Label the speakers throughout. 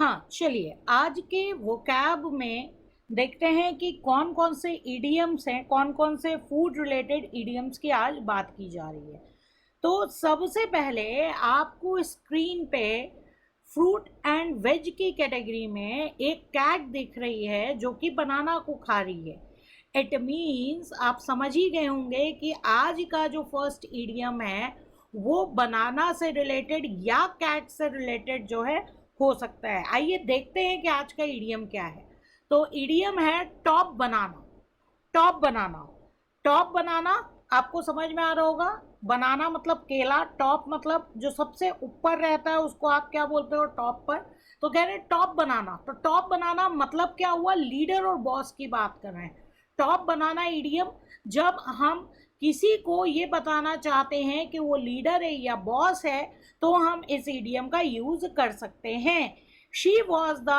Speaker 1: हाँ, चलिए आज के वोकैब में देखते हैं कि कौन कौन से इडियम्स हैं, कौन कौन से फूड रिलेटेड इडियम्स की आज बात की जा रही है। तो सबसे पहले आपको स्क्रीन पे फ्रूट एंड वेज की कैटेगरी में एक कैट दिख रही है जो कि बनाना को खा रही है। इट मीन्स आप समझ ही गए होंगे कि आज का जो फर्स्ट इडियम है वो बनाना से रिलेटेड या कैट से रिलेटेड जो है हो सकता है। आइए देखते हैं कि आज का इडियम क्या है। तो इडियम है टॉप बनाना। टॉप बनाना, टॉप बनाना आपको समझ में आ रहा होगा। बनाना मतलब केला, टॉप मतलब जो सबसे ऊपर रहता है उसको आप क्या बोलते हो, टॉप पर। तो कह रहे हैं टॉप बनाना। तो टॉप बनाना मतलब क्या हुआ, लीडर और बॉस की बात कर रहे हैं। टॉप बनाना इडियम जब हम किसी को ये बताना चाहते हैं कि वो लीडर है या बॉस है तो हम इस इडियम का यूज कर सकते हैं। She was the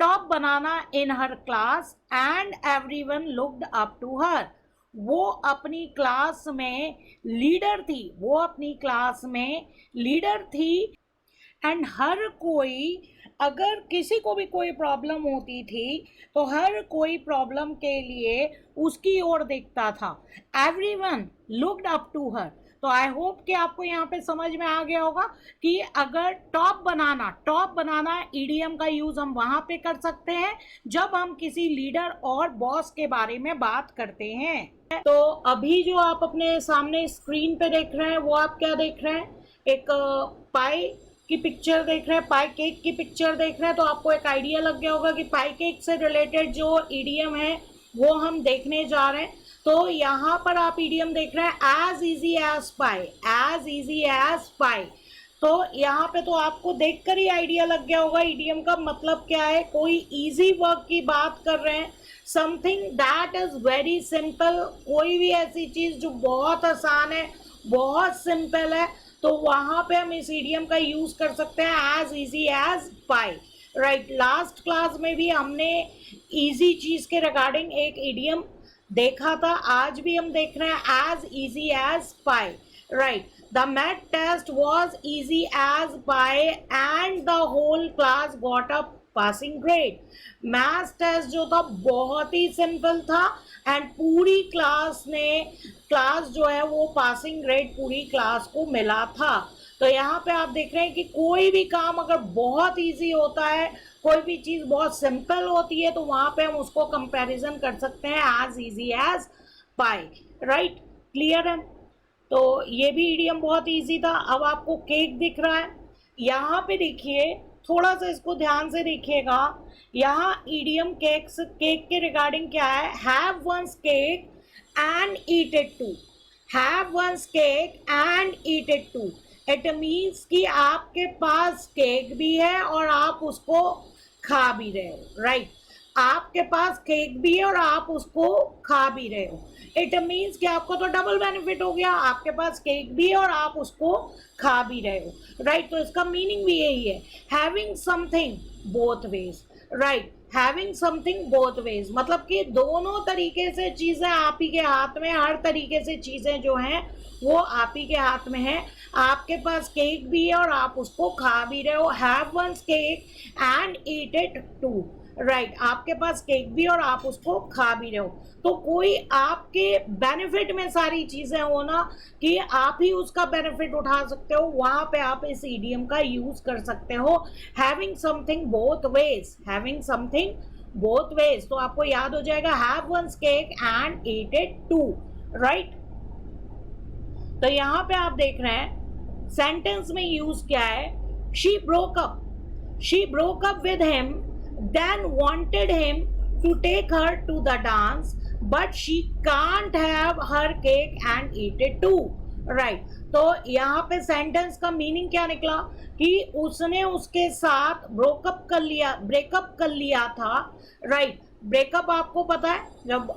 Speaker 1: top banana in her class and everyone looked up to her. वो अपनी क्लास में लीडर थी, वो अपनी क्लास में लीडर थी एंड हर कोई, अगर किसी को भी कोई प्रॉब्लम होती थी तो हर कोई प्रॉब्लम के लिए उसकी ओर देखता था। Everyone looked up to her. तो आई होप कि आपको यहाँ पे समझ में आ गया होगा कि अगर टॉप बनाना ईडीएम का यूज हम वहां पे कर सकते हैं जब हम किसी लीडर और बॉस के बारे में बात करते हैं। तो अभी जो आप अपने सामने स्क्रीन पे देख रहे हैं वो आप क्या देख रहे हैं, एक पाई की पिक्चर देख रहे हैं, पाई केक की पिक्चर देख रहे हैं। तो आपको एक आइडिया लग गया होगा कि पाई केक से रिलेटेड जो ईडीएम है वो हम देखने जा रहे हैं। तो यहाँ पर आप ईडीएम देख रहे हैं एज इजी एज पाई, एज इजी एज पाई। तो यहाँ पे तो आपको देखकर ही आइडिया लग गया होगा ईडीएम का मतलब क्या है। कोई इजी वर्क की बात कर रहे हैं, something that is very simple. कोई भी ऐसी चीज जो बहुत आसान है, बहुत सिंपल है, तो वहां पे हम इस इडियम का यूज कर सकते हैं as easy as pie. Right, last class में भी हमने इजी चीज के रिगार्डिंग एक इडियम देखा था, आज भी हम देख रहे हैं as easy as pie. Right, the math test was easy as pie and the whole class got a passing grade. Maths test जो था बहुत ही सिंपल था एंड पूरी क्लास जो है वो पासिंग ग्रेड पूरी क्लास को मिला था। तो यहाँ पे आप देख रहे हैं कि कोई भी काम अगर बहुत इजी होता है, कोई भी चीज बहुत सिंपल होती है, तो वहां पे हम उसको कंपैरिजन कर सकते हैं as easy as pie. Right, clear है। तो ये भी इडियम बहुत इजी था। अब आपको केक दिख रहा है, यहाँ पे देखिए, थोड़ा सा इसको ध्यान से देखिएगा। यहाँ इडियम केक के रिगार्डिंग क्या है, have one's cake and eat it too. Have one's cake and eat it too, it means कि आपके पास केक भी है और आप उसको खा भी रहे हो। राइट, आपके पास केक भी है और आप उसको खा भी रहे हो। इट मीन्स कि आपको तो डबल बेनिफिट हो गया, आपके पास केक भी है और आप उसको खा भी रहे हो। राइट, तो इसका मीनिंग भी यही है, having something both veg. Right, having something both veg मतलब कि दोनों तरीके से चीजें आप ही के हाथ में, हर तरीके से चीजें जो हैं वो आप ही के हाथ में है। आपके पास केक भी है और आप उसको खा भी रहे हो। Have one's cake and eat it too. Right, आपके पास केक भी और आप उसको खा भी रहे हो। तो कोई आपके बेनिफिट में सारी चीजें हो ना कि आप ही उसका बेनिफिट उठा सकते हो, वहां पे आप इस इडियम का यूज कर सकते हो, having something both ways. Having something both ways, तो आपको याद हो जाएगा have one's cake and eat it too. Right, तो यहाँ पे आप देख रहे हैं सेंटेंस में यूज क्या है, she broke up with him then wanted him to take her to the dance but she can't have her cake and eat it too. Right, तो यहाँ पे सेंटेंस का मीनिंग क्या निकला कि उसने उसके साथ ब्रेकअप कर लिया था। राइट, ब्रेकअप आपको पता है जब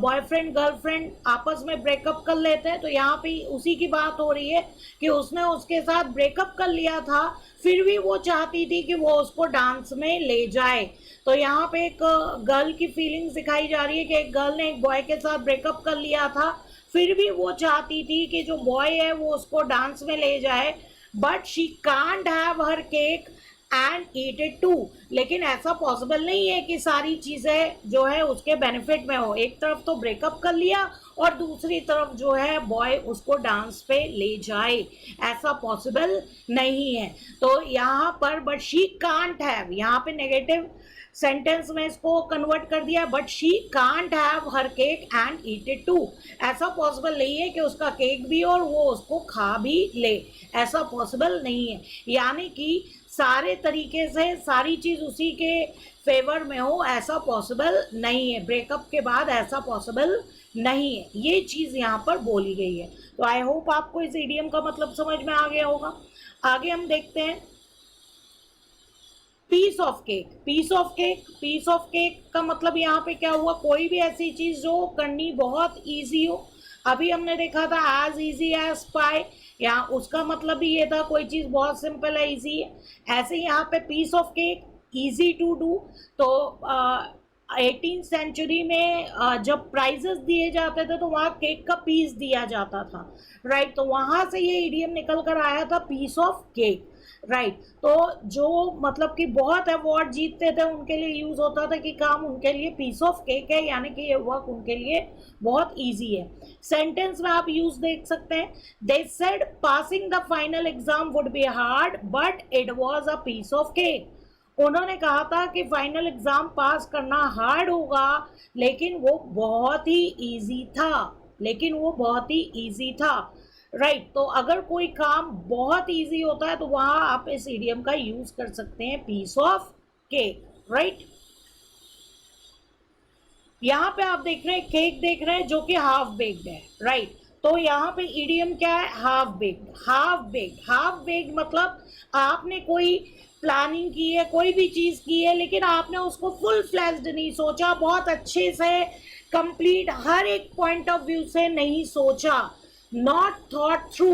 Speaker 1: बॉयफ्रेंड गर्लफ्रेंड आपस में ब्रेकअप कर लेते हैं, तो यहाँ पे उसी की बात हो रही है कि उसने उसके साथ ब्रेकअप कर लिया था, फिर भी वो चाहती थी कि वो उसको डांस में ले जाए। तो यहाँ पे एक गर्ल की फीलिंग्स दिखाई जा रही है कि एक गर्ल ने एक बॉय के साथ ब्रेकअप कर लिया था, फिर भी वो चाहती थी कि जो बॉय है वो उसको डांस में ले जाए, but she can't have her cake and eat it too. लेकिन ऐसा पॉसिबल नहीं है कि सारी चीजें जो है उसके बेनिफिट में हो। एक तरफ तो ब्रेकअप कर लिया और दूसरी तरफ जो है बॉय उसको डांस पे ले जाए, ऐसा पॉसिबल नहीं है। तो यहाँ पर बट शी कांट हैव, यहाँ पे नेगेटिव सेंटेंस में इसको कन्वर्ट कर दिया, but she can't have her cake and eat it too. ऐसा पॉसिबल नहीं है कि उसका केक भी और वो उसको खा भी ले, ऐसा पॉसिबल नहीं है। यानी कि सारे तरीके से सारी चीज उसी के फेवर में हो, ऐसा पॉसिबल नहीं है। ब्रेकअप के बाद ऐसा पॉसिबल नहीं है, ये चीज यहाँ पर बोली गई है। तो आई होप आपको इस इडियम का मतलब समझ में आ गया होगा। आगे हम देखते हैं piece of cake. Piece of cake, piece of cake का मतलब यहाँ पे क्या हुआ, कोई भी ऐसी चीज जो करनी बहुत इजी हो। अभी हमने देखा था एज इजी एज पाई, यहाँ उसका मतलब भी ये था कोई चीज बहुत सिंपल है, इजी है। ऐसे यहाँ पे piece of cake, easy to do. तो 18th सेंचुरी में जब प्राइजेस दिए जाते थे तो वहाँ केक का पीस दिया जाता था, राइट। तो वहां से ये इडियम निकल कर आया था पीस ऑफ केक, राइट। तो जो मतलब कि बहुत अवार्ड जीतते थे उनके लिए यूज होता था कि काम उनके लिए पीस ऑफ केक है, यानी कि ये वर्क उनके लिए बहुत इजी है। सेंटेंस में आप यूज देख सकते हैं, they said passing the final exam would be hard but it was a piece of cake. उन्होंने कहा था कि फाइनल एग्जाम पास करना हार्ड होगा लेकिन वो बहुत ही इजी था, लेकिन वो बहुत ही इजी था, राइट। तो अगर कोई काम बहुत इजी होता है तो वहां आप इस इडियम का यूज कर सकते हैं पीस ऑफ केक, राइट। यहाँ पे आप देख रहे हैं केक देख रहे हैं जो कि हाफ बेक्ड है, राइट। तो यहाँ पे इडियम क्या है, half baked. Half baked, half baked मतलब आपने कोई प्लानिंग की है, कोई भी चीज की है, लेकिन आपने उसको फुल फ्लैश्ड नहीं सोचा, बहुत अच्छे से कंप्लीट हर एक पॉइंट ऑफ व्यू से नहीं सोचा, नॉट थॉट थ्रू,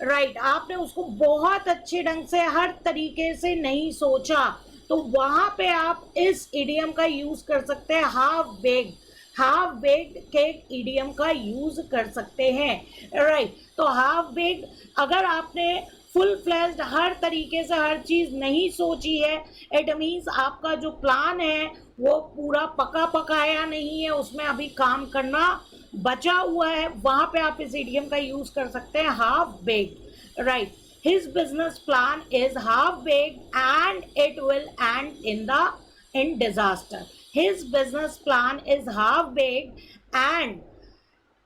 Speaker 1: राइट। आपने उसको बहुत अच्छे ढंग से हर तरीके से नहीं सोचा, तो वहां पे आप इस इडियम का यूज कर सकते हैं, half baked. Half baked cake idiom का यूज कर सकते हैं, राइट। तो हाफ बेक्ड, अगर आपने फुल फ्लैश्ड हर तरीके से हर चीज नहीं सोची है, इट मीन्स आपका जो प्लान है वो पूरा पका पकाया नहीं है, उसमें अभी काम करना बचा हुआ है, वहां पे आप इस इडियम का यूज कर सकते हैं, half baked, right. His business plan is half baked and it will end in disaster. His business plan is half baked and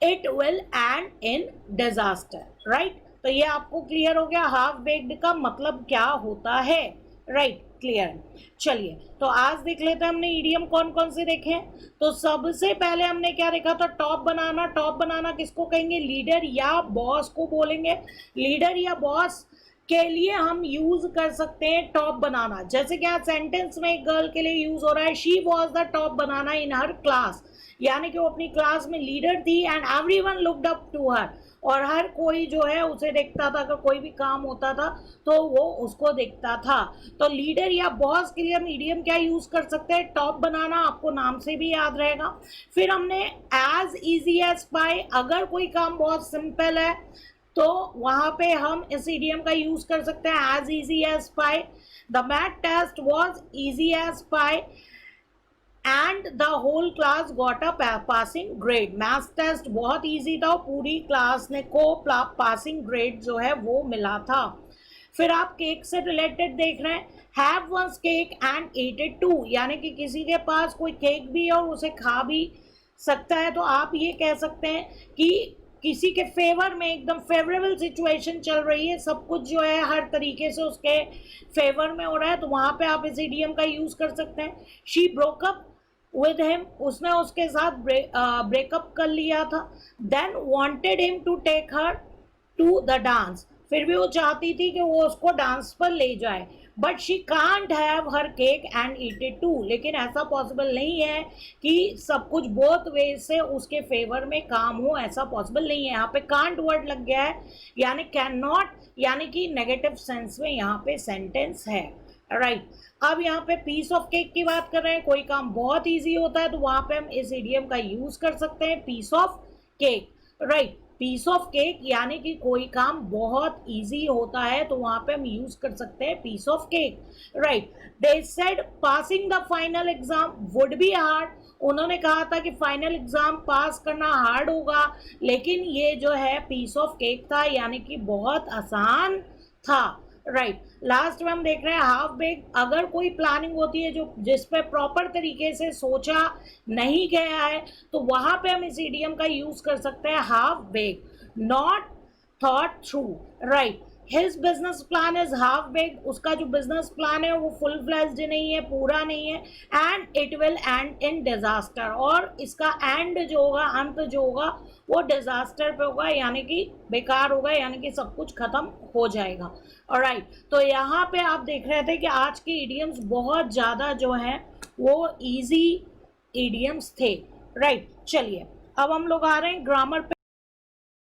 Speaker 1: it will end in disaster, right? तो ये आपको क्लियर हो गया half baked का मतलब क्या होता है, राइट, क्लियर। चलिए तो आज देख लेते हैं हमने इडियम कौन कौन से देखे। तो सबसे पहले हमने क्या देखा था, टॉप बनाना। टॉप बनाना किसको कहेंगे, लीडर या बॉस को बोलेंगे। लीडर या बॉस के लिए हम यूज कर सकते हैं टॉप बनाना। जैसे कि आज सेंटेंस में एक गर्ल के लिए यूज हो रहा है, she was the top banana in her class, यानी कि वो अपनी क्लास में लीडर थी and everyone looked up to her, और हर कोई जो है उसे देखता था, अगर कोई भी काम होता था तो वो उसको देखता था। तो लीडर या बॉस के लिए हम इडियम क्या यूज कर सकते हैं, टॉप बनाना, आपको नाम से भी याद रहेगा। फिर हमने एज इजी एज पाई, अगर कोई काम बहुत सिंपल है तो वहां पे हम इस इडियम का यूज कर सकते हैं, as easy as pie. The math test was easy as pie and the whole class got a passing grade. Maths test बहुत इजी था, पूरी क्लास ने को पासिंग ग्रेड जो है वो मिला था। फिर आप केक से रिलेटेड देख रहे हैं, have one's cake and eat it too, यानी कि किसी के पास कोई केक भी है और उसे खा भी सकता है। तो आप ये कह सकते हैं कि किसी के फेवर में एकदम फेवरेबल सिचुएशन चल रही है, सब कुछ जो है हर तरीके से उसके फेवर में हो रहा है, तो वहां पे आप इस इडियम का यूज कर सकते हैं। She broke up with him, उसने उसके साथ ब्रेकअप कर लिया था। Then wanted him to take her to the dance, फिर भी वो चाहती थी कि वो उसको डांस पर ले जाए। But she can't have her cake and eat it too, लेकिन ऐसा पॉसिबल नहीं है कि सब कुछ बोथ वे से उसके फेवर में काम हो, ऐसा पॉसिबल नहीं है। यहाँ पे कांट वर्ड लग गया है, यानी कैन नॉट, यानी कि नेगेटिव सेंस में यहाँ पे सेंटेंस है, राइट। अब यहाँ पे पीस ऑफ केक की बात कर रहे हैं, कोई काम बहुत इजी होता है तो वहां पे हम इस इडियम का यूज कर सकते हैं, piece of cake, right. Piece of cake यानी कि कोई काम बहुत इजी होता है तो वहां पे हम यूज कर सकते हैं piece of cake, right. They said passing the final exam would be hard, उन्होंने कहा था कि फाइनल एग्जाम पास करना हार्ड होगा, लेकिन ये जो है पीस ऑफ केक था यानी कि बहुत आसान था, राइट। लास्ट में हम देख रहे हैं हाफ बेक, अगर कोई प्लानिंग होती है जो जिस पे प्रॉपर तरीके से सोचा नहीं गया है तो वहां पे हम इस इडियम का यूज कर सकते हैं half baked, not thought through, right. His business plan is half baked, उसका जो बिजनेस प्लान है वो फुल फ्लेज्ड नहीं है, पूरा नहीं है, and it will and in disaster, और इसका एंड जो होगा, अंत जो होगा वो डिजास्टर पे होगा यानी कि बेकार होगा, यानी कि सब कुछ खत्म हो जाएगा, ऑलराइट। तो यहाँ पे आप देख रहे थे कि आज के इडियम्स बहुत ज़्यादा जो हैं वो इजी इडियम्स थे, राइट। चलिए अब हम लोग आ रहे हैं ग्रामर पे।